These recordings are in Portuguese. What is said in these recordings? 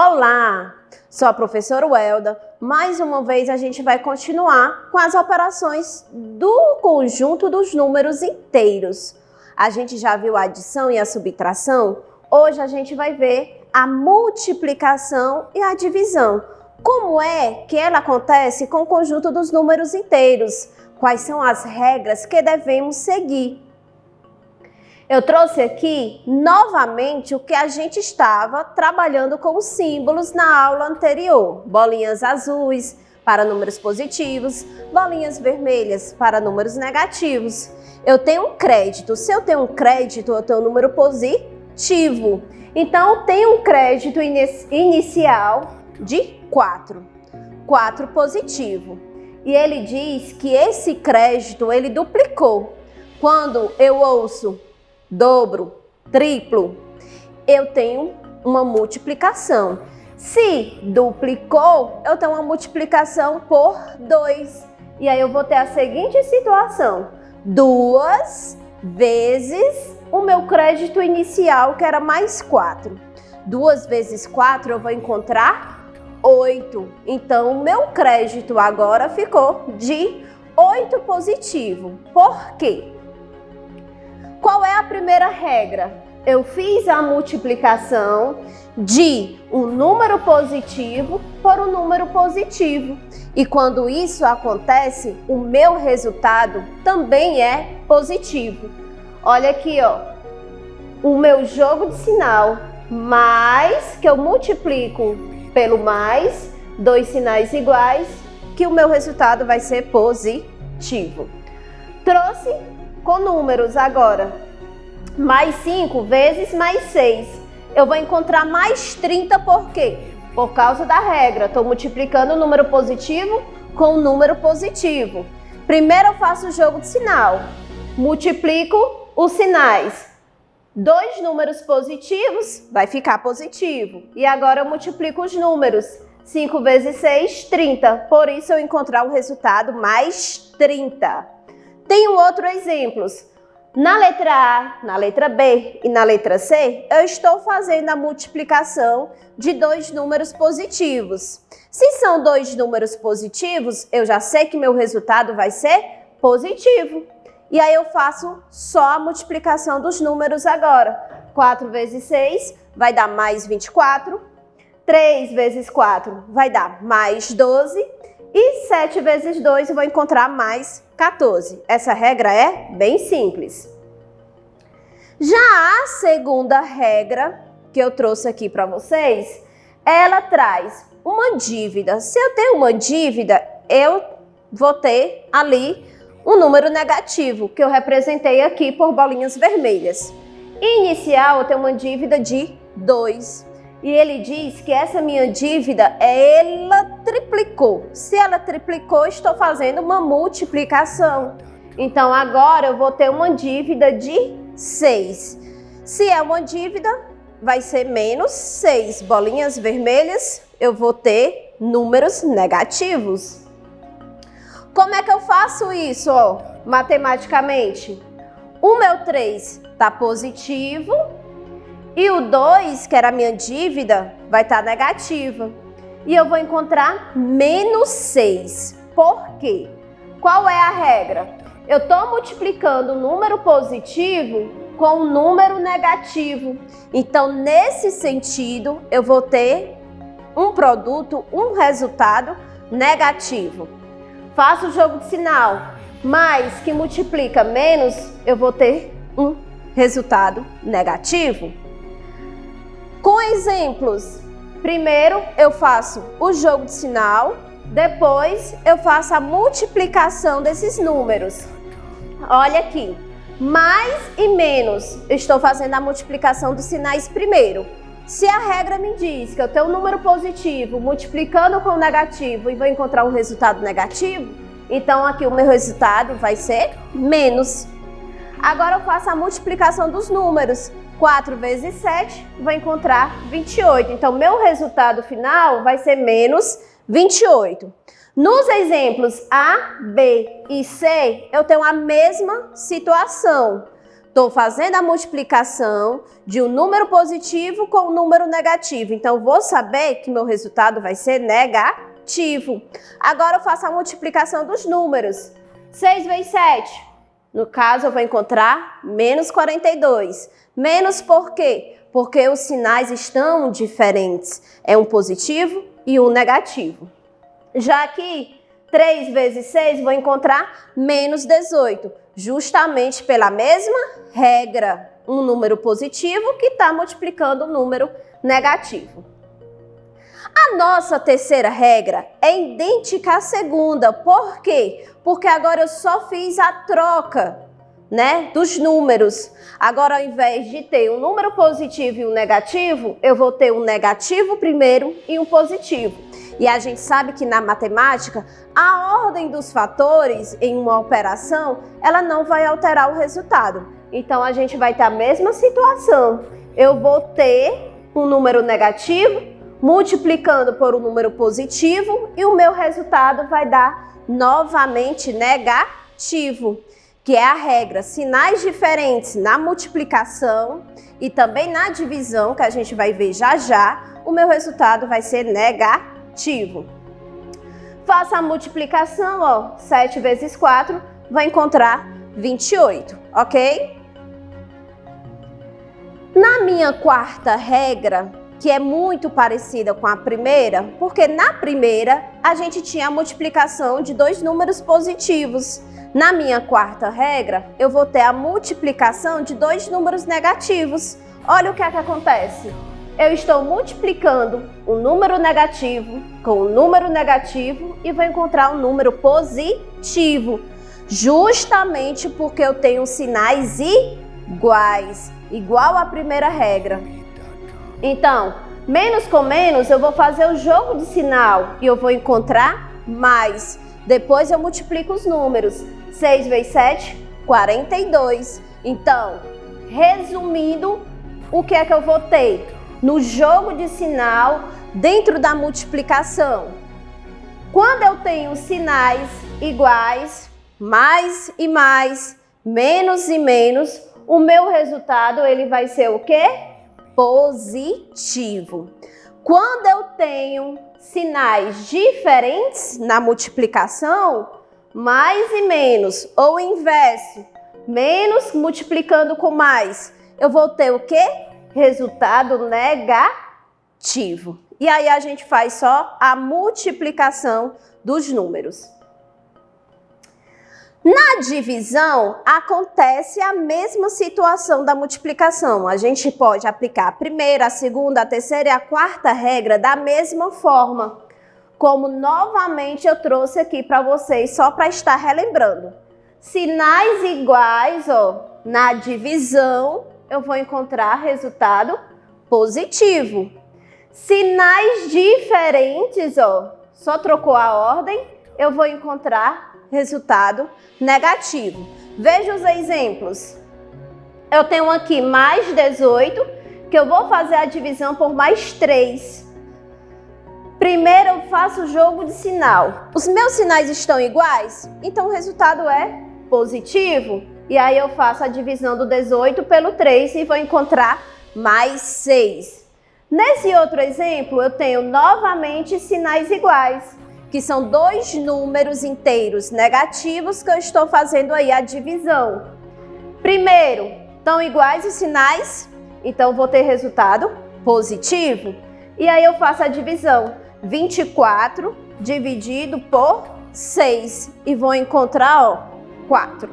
Olá, sou a professora Welda. Mais uma vez a gente vai continuar com as operações do conjunto dos números inteiros. A gente já viu a adição e a subtração? Hoje a gente vai ver a multiplicação e a divisão. Como é que ela acontece com o conjunto dos números inteiros? Quais são as regras que devemos seguir? Eu trouxe aqui novamente o que a gente estava trabalhando com os símbolos na aula anterior. Bolinhas azuis para números positivos, bolinhas vermelhas para números negativos. Eu tenho um crédito. Se eu tenho um crédito, eu tenho um número positivo. Então, eu tenho um crédito inicial de 4. 4 positivo. E ele diz que esse crédito, ele duplicou. Quando eu ouço dobro, triplo, eu tenho uma multiplicação. Se duplicou, eu tenho uma multiplicação por 2. E aí eu vou ter a seguinte situação: 2 vezes o meu crédito inicial, que era mais 4. 2 vezes 4 eu vou encontrar 8. Então, o meu crédito agora ficou de 8 positivo. Por quê? Qual é a primeira regra? Eu fiz a multiplicação de um número positivo por um número positivo. E quando isso acontece, o meu resultado também é positivo. Olha aqui, ó. O meu jogo de sinal, mais, que eu multiplico pelo mais, 2 sinais iguais, que o meu resultado vai ser positivo. Trouxe com números agora, mais 5 vezes mais 6. Eu vou encontrar mais 30 por quê? Por causa da regra. Estou multiplicando o número positivo com o número positivo. Primeiro eu faço o jogo de sinal. Multiplico os sinais. 2 números positivos vai ficar positivo. E agora eu multiplico os números. 5 vezes 6, 30. Por isso eu encontrar o resultado mais 30. Tenho outros exemplos. Na letra A, na letra B e na letra C, eu estou fazendo a multiplicação de 2 números positivos. Se são 2 números positivos, eu já sei que meu resultado vai ser positivo. E aí eu faço só a multiplicação dos números agora. 4 vezes 6 vai dar mais 24. 3 vezes 4 vai dar mais 12. E 7 vezes 2 eu vou encontrar mais 14. Essa regra é bem simples. Já a segunda regra que eu trouxe aqui para vocês, ela traz uma dívida. Se eu tenho uma dívida, eu vou ter ali um número negativo, que eu representei aqui por bolinhas vermelhas. Inicial, eu tenho uma dívida de 2. E ele diz que essa minha dívida, ela triplicou. Se ela triplicou, estou fazendo uma multiplicação. Então, agora eu vou ter uma dívida de 6. Se é uma dívida, vai ser menos 6. Bolinhas vermelhas, eu vou ter números negativos. Como é que eu faço isso, ó, matematicamente? O meu 3 está positivo. E o 2, que era a minha dívida, vai estar negativa. E eu vou encontrar menos 6. Por quê? Qual é a regra? Eu estou multiplicando o número positivo com o número negativo. Então, nesse sentido, eu vou ter um produto, um resultado negativo. Faço o jogo de sinal. Mais que multiplica menos, eu vou ter um resultado negativo. Com exemplos, primeiro eu faço o jogo de sinal, depois eu faço a multiplicação desses números. Olha aqui, mais e menos, eu estou fazendo a multiplicação dos sinais primeiro. Se a regra me diz que eu tenho um número positivo multiplicando com o negativo e vou encontrar um resultado negativo, então aqui o meu resultado vai ser menos. Agora eu faço a multiplicação dos números. 4 vezes 7, vou encontrar 28. Então, meu resultado final vai ser menos 28. Nos exemplos A, B e C, eu tenho a mesma situação. Estou fazendo a multiplicação de um número positivo com um número negativo. Então, vou saber que meu resultado vai ser negativo. Agora, eu faço a multiplicação dos números. 6 vezes 7. No caso, eu vou encontrar menos 42. Menos por quê? Porque os sinais estão diferentes. É um positivo e um negativo. Já aqui, 3 vezes 6, vou encontrar menos 18. Justamente pela mesma regra. Um número positivo que está multiplicando um número negativo. A nossa terceira regra é idêntica à segunda. Por quê? Porque agora eu só fiz a troca, né, dos números. Agora, ao invés de ter um número positivo e um negativo, eu vou ter um negativo primeiro e um positivo. E a gente sabe que na matemática, a ordem dos fatores em uma operação, ela não vai alterar o resultado. Então, a gente vai ter a mesma situação. Eu vou ter um número negativo, multiplicando por um número positivo, e o meu resultado vai dar novamente negativo, que é a regra. Sinais diferentes na multiplicação e também na divisão, que a gente vai ver já já, o meu resultado vai ser negativo. Faça a multiplicação, ó, 7 vezes 4, vai encontrar 28, ok? Na minha quarta regra, que é muito parecida com a primeira, porque na primeira a gente tinha a multiplicação de dois números positivos. Na minha quarta regra, eu vou ter a multiplicação de dois números negativos. Olha o que é que acontece. Eu estou multiplicando um número negativo com um número negativo e vou encontrar um número positivo, justamente porque eu tenho sinais iguais, igual à primeira regra. Então, menos com menos, eu vou fazer o jogo de sinal e eu vou encontrar mais. Depois eu multiplico os números. 6 vezes 7, 42. Então, resumindo, o que é que eu vou ter? No jogo de sinal, dentro da multiplicação. Quando eu tenho sinais iguais, mais e mais, menos e menos, o meu resultado ele vai ser o quê? Positivo. Quando eu tenho sinais diferentes na multiplicação, mais e menos, ou o inverso, menos multiplicando com mais, eu vou ter o quê? Resultado negativo. E aí a gente faz só a multiplicação dos números. Na divisão, acontece a mesma situação da multiplicação. A gente pode aplicar a primeira, a segunda, a terceira e a quarta regra da mesma forma. Como novamente eu trouxe aqui para vocês, só para estar relembrando. Sinais iguais, ó, na divisão, eu vou encontrar resultado positivo. Sinais diferentes, ó, só trocou a ordem, eu vou encontrar resultado negativo. Veja os exemplos. Eu tenho aqui mais 18, que eu vou fazer a divisão por mais 3. Primeiro eu faço o jogo de sinal. Os meus sinais estão iguais? Então o resultado é positivo. E aí eu faço a divisão do 18 pelo 3 e vou encontrar mais 6. Nesse outro exemplo, eu tenho novamente sinais iguais, que são dois números inteiros negativos que eu estou fazendo aí a divisão. Primeiro, estão iguais os sinais, então vou ter resultado positivo. E aí eu faço a divisão. 24 dividido por 6 e vou encontrar, ó, 4.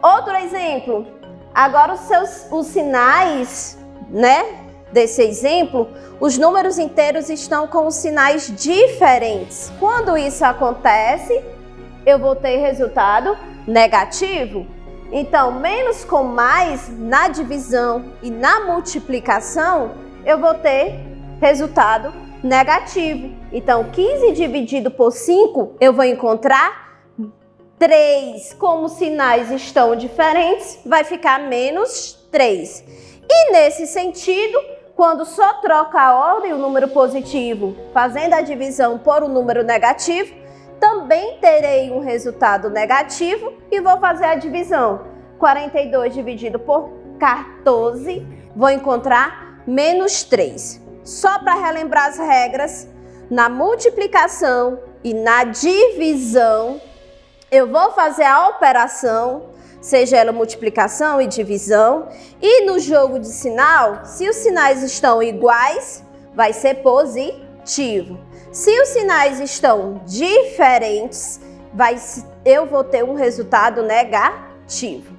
Outro exemplo. Agora os sinais, né, desse exemplo, os números inteiros estão com os sinais diferentes. Quando isso acontece, eu vou ter resultado negativo. Então, menos com mais na divisão e na multiplicação, eu vou ter resultado negativo. Então, 15 dividido por 5, eu vou encontrar 3. Como os sinais estão diferentes, vai ficar menos 3. E nesse sentido, quando só troca a ordem, o número positivo, fazendo a divisão por um número negativo, também terei um resultado negativo e vou fazer a divisão. 42 dividido por 14, vou encontrar menos 3. Só para relembrar as regras, na multiplicação e na divisão, eu vou fazer a operação, seja ela multiplicação e divisão, e no jogo de sinal, se os sinais estão iguais, vai ser positivo. Se os sinais estão diferentes, eu vou ter um resultado negativo.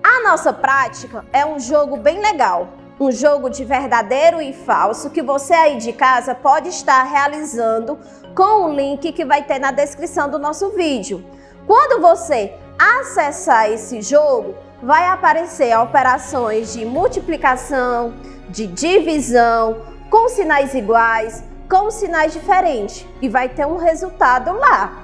A nossa prática é um jogo bem legal, um jogo de verdadeiro e falso que você aí de casa pode estar realizando com o link que vai ter na descrição do nosso vídeo. Quando você acessar esse jogo, vai aparecer operações de multiplicação, de divisão, com sinais iguais, com sinais diferentes e vai ter um resultado lá.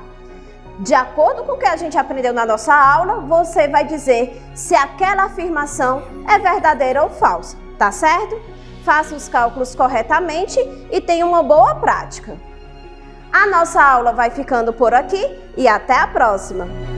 De acordo com o que a gente aprendeu na nossa aula, você vai dizer se aquela afirmação é verdadeira ou falsa, tá certo? Faça os cálculos corretamente e tenha uma boa prática. A nossa aula vai ficando por aqui e até a próxima!